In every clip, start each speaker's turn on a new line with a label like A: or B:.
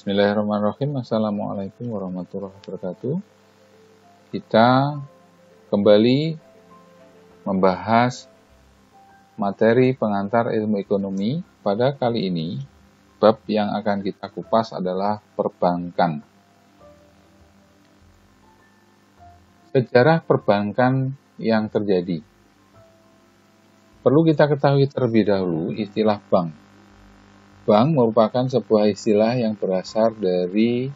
A: Bismillahirrahmanirrahim. Assalamualaikum warahmatullahi wabarakatuh. Kita kembali membahas materi pengantar ilmu ekonomi. Pada kali ini, bab yang akan kita kupas adalah perbankan. Sejarah perbankan yang terjadi. Perlu kita ketahui terlebih dahulu istilah bank. Bank merupakan sebuah istilah yang berasal dari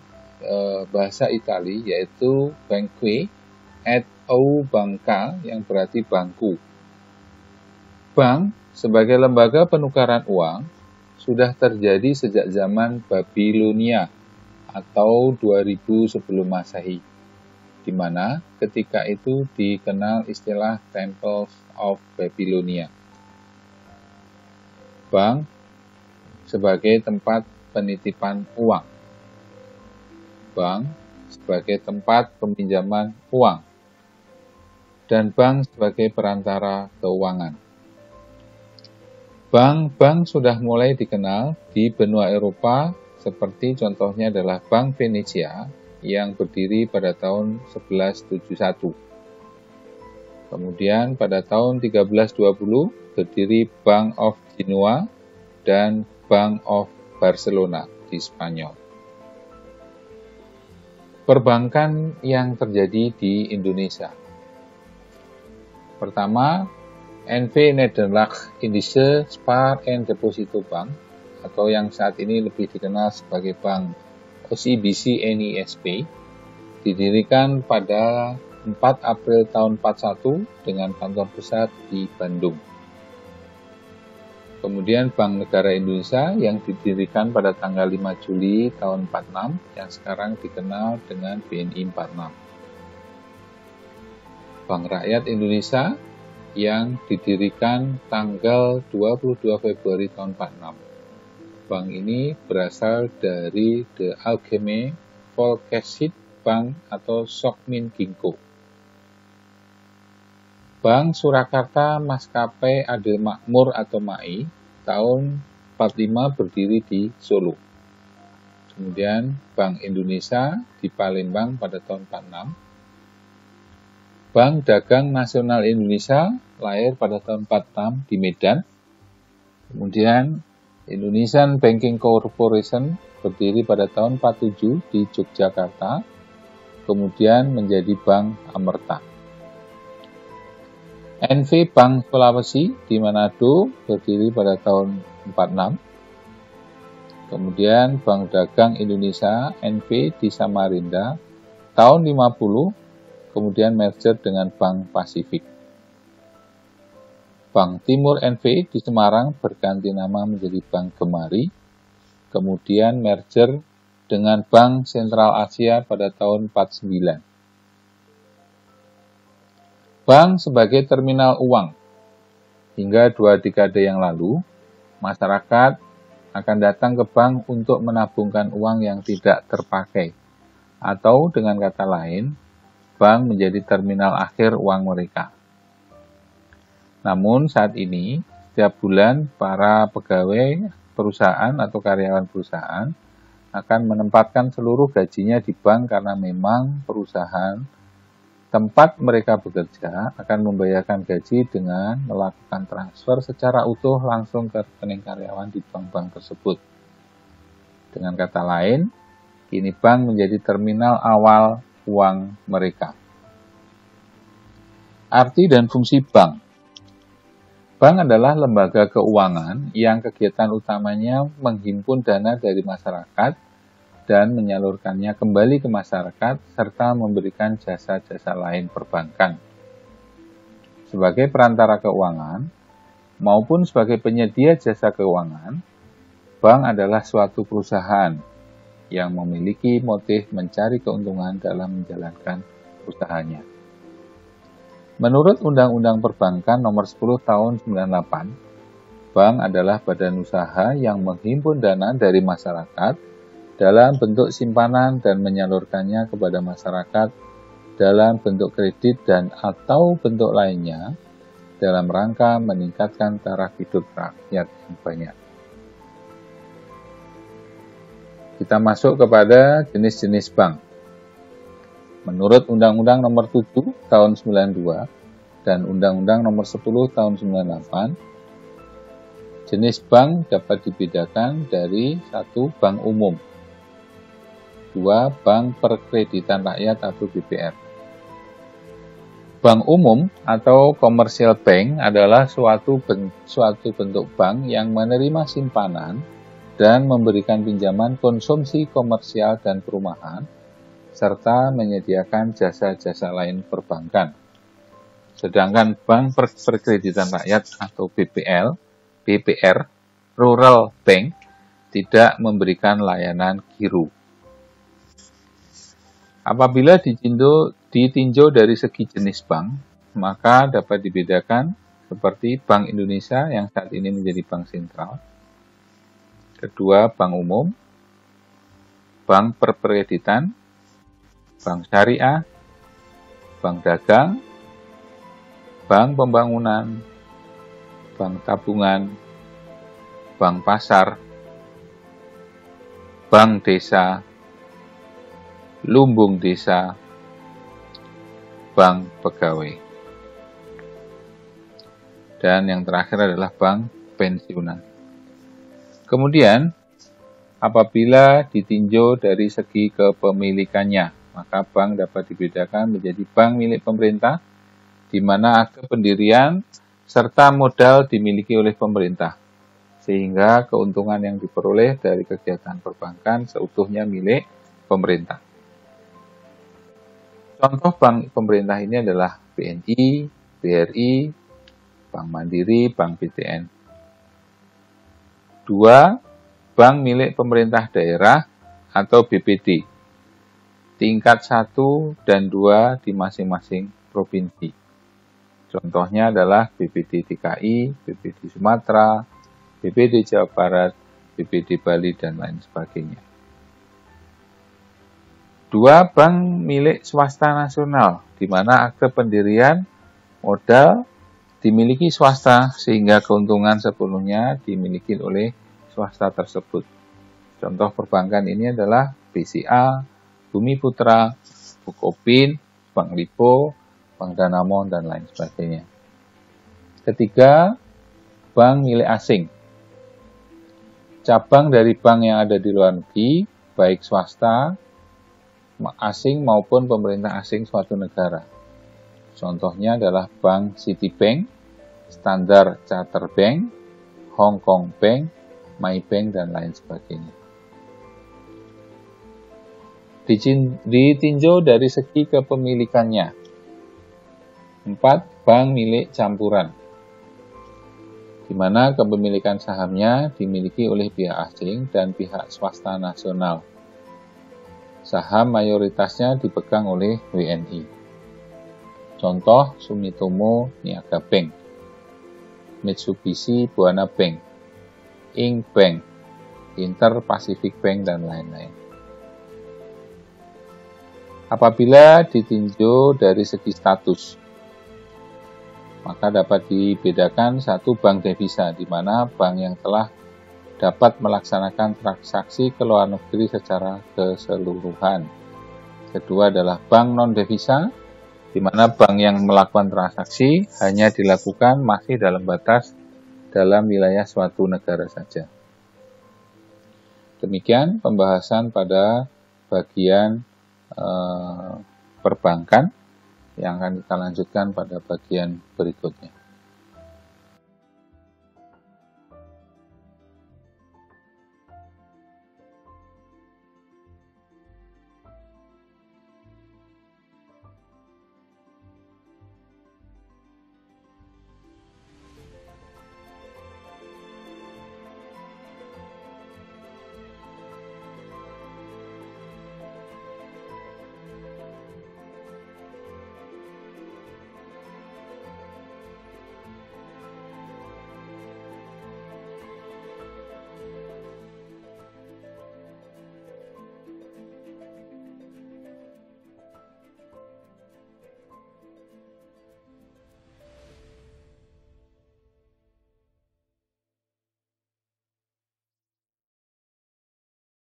A: bahasa Italia, yaitu banque et au banca, yang berarti bangku. Bank sebagai lembaga penukaran uang sudah terjadi sejak zaman Babilonia atau 2000 sebelum Masehi, di mana ketika itu dikenal istilah Temple of Babylonia. Bank sebagai tempat penitipan uang. Bank sebagai tempat peminjaman uang. Dan bank sebagai perantara keuangan. Bank-bank sudah mulai dikenal di benua Eropa, seperti contohnya adalah Bank Venesia yang berdiri pada tahun 1171. Kemudian pada tahun 1320 berdiri Bank of Genoa dan Bank of Barcelona di Spanyol. Perbankan yang terjadi di Indonesia. Pertama, NV Nederland-Indische Spaar en Deposito Bank, atau yang saat ini lebih dikenal sebagai Bank OCBC NISP, didirikan pada 4 April tahun 41 dengan kantor pusat di Bandung. Kemudian Bank Negara Indonesia yang didirikan pada tanggal 5 Juli tahun 46 yang sekarang dikenal dengan BNI 46. Bank Rakyat Indonesia yang didirikan tanggal 22 Februari tahun 46. Bank ini berasal dari The Algemene Volkskrediet Bank atau Sokmin Ginkgo. Bank Surakarta Maskapai Adil Makmur atau MAI tahun 45 berdiri di Solo. Kemudian Bank Indonesia di Palembang pada tahun 46. Bank Dagang Nasional Indonesia lahir pada tahun 46 di Medan. Kemudian Indonesian Banking Corporation berdiri pada tahun 47 di Yogyakarta. Kemudian menjadi Bank Amerta. NV Bank Sulawesi di Manado berdiri pada tahun 46. Kemudian Bank Dagang Indonesia NV di Samarinda tahun 50, kemudian merger dengan Bank Pasifik. Bank Timur NV di Semarang berganti nama menjadi Bank Gemari, kemudian merger dengan Bank Sentral Asia pada tahun 49. Bank sebagai terminal uang. Hingga 2 dekade yang lalu, masyarakat akan datang ke bank untuk menabungkan uang yang tidak terpakai. Atau dengan kata lain, bank menjadi terminal akhir uang mereka. Namun saat ini, setiap bulan para pegawai perusahaan atau karyawan perusahaan akan menempatkan seluruh gajinya di bank karena memang perusahaan tempat mereka bekerja akan membayarkan gaji dengan melakukan transfer secara utuh langsung ke rekening karyawan di bank-bank tersebut. Dengan kata lain, kini bank menjadi terminal awal uang mereka. Arti dan fungsi bank. Bank adalah lembaga keuangan yang kegiatan utamanya menghimpun dana dari masyarakat dan menyalurkannya kembali ke masyarakat, serta memberikan jasa-jasa lain perbankan. Sebagai perantara keuangan, maupun sebagai penyedia jasa keuangan, bank adalah suatu perusahaan yang memiliki motif mencari keuntungan dalam menjalankan usahanya. Menurut Undang-Undang Perbankan Nomor 10 Tahun 98, bank adalah badan usaha yang menghimpun dana dari masyarakat dalam bentuk simpanan dan menyalurkannya kepada masyarakat dalam bentuk kredit dan atau bentuk lainnya dalam rangka meningkatkan taraf hidup rakyat yang banyak. Kita masuk kepada jenis-jenis bank. Menurut Undang-Undang Nomor 7 Tahun 92 dan Undang-Undang Nomor 10 Tahun 98, jenis bank dapat dibedakan dari 1. Bank umum, 2. Bank perkreditan rakyat atau BPR. Bank umum atau commercial bank adalah suatu bentuk bank yang menerima simpanan dan memberikan pinjaman konsumsi komersial dan perumahan, serta menyediakan jasa-jasa lain perbankan. Sedangkan Bank Perkreditan Rakyat atau BPR, Rural Bank, tidak memberikan layanan giro. Apabila ditinjau dari segi jenis bank, maka dapat dibedakan seperti Bank Indonesia yang saat ini menjadi bank sentral. Kedua, bank umum, bank perkreditan, bank syariah, bank dagang, bank pembangunan, bank tabungan, bank pasar, bank desa, lumbung desa, bank pegawai. Dan yang terakhir adalah bank pensiunan. Kemudian, apabila ditinjau dari segi kepemilikannya, maka bank dapat dibedakan menjadi bank milik pemerintah, di mana akte pendirian serta modal dimiliki oleh pemerintah, sehingga keuntungan yang diperoleh dari kegiatan perbankan seutuhnya milik pemerintah. Contoh bank pemerintah ini adalah BNI, BRI, Bank Mandiri, Bank BTN. 2. Bank milik pemerintah daerah atau BPD, tingkat 1 dan 2 di masing-masing provinsi. Contohnya adalah BPD DKI, BPD Sumatera, BPD Jawa Barat, BPD Bali, dan lain sebagainya. 2. Bank milik swasta nasional, di mana akte pendirian modal dimiliki swasta sehingga keuntungan sepenuhnya dimiliki oleh swasta tersebut. Contoh perbankan ini adalah BCA, Bumi Putra, Bukopin, Bank Lipo, Bank Danamon, dan lain sebagainya. Ketiga, bank milik asing. Cabang dari bank yang ada di luar negeri, baik swasta, asing maupun pemerintah asing suatu negara. Contohnya adalah Bank Citibank, Standard Chartered Bank, Hong Kong Bank, Maybank, dan lain sebagainya. Ditinjau dari segi kepemilikannya. 4. Bank milik campuran, di mana kepemilikan sahamnya dimiliki oleh pihak asing dan pihak swasta nasional. Saham mayoritasnya dipegang oleh WNI. Contoh Sumitomo Niaga Bank, Mitsubishi Buana Bank, Inc. Bank, Inter Pacific Bank, dan lain-lain. Apabila ditinjau dari segi status, maka dapat dibedakan 1. Bank devisa, di mana bank yang telah dapat melaksanakan transaksi ke luar negeri secara keseluruhan. Kedua adalah bank non-devisa, di mana bank yang melakukan transaksi hanya dilakukan masih dalam batas dalam wilayah suatu negara saja. Demikian pembahasan pada bagian perbankan yang akan kita lanjutkan pada bagian berikutnya.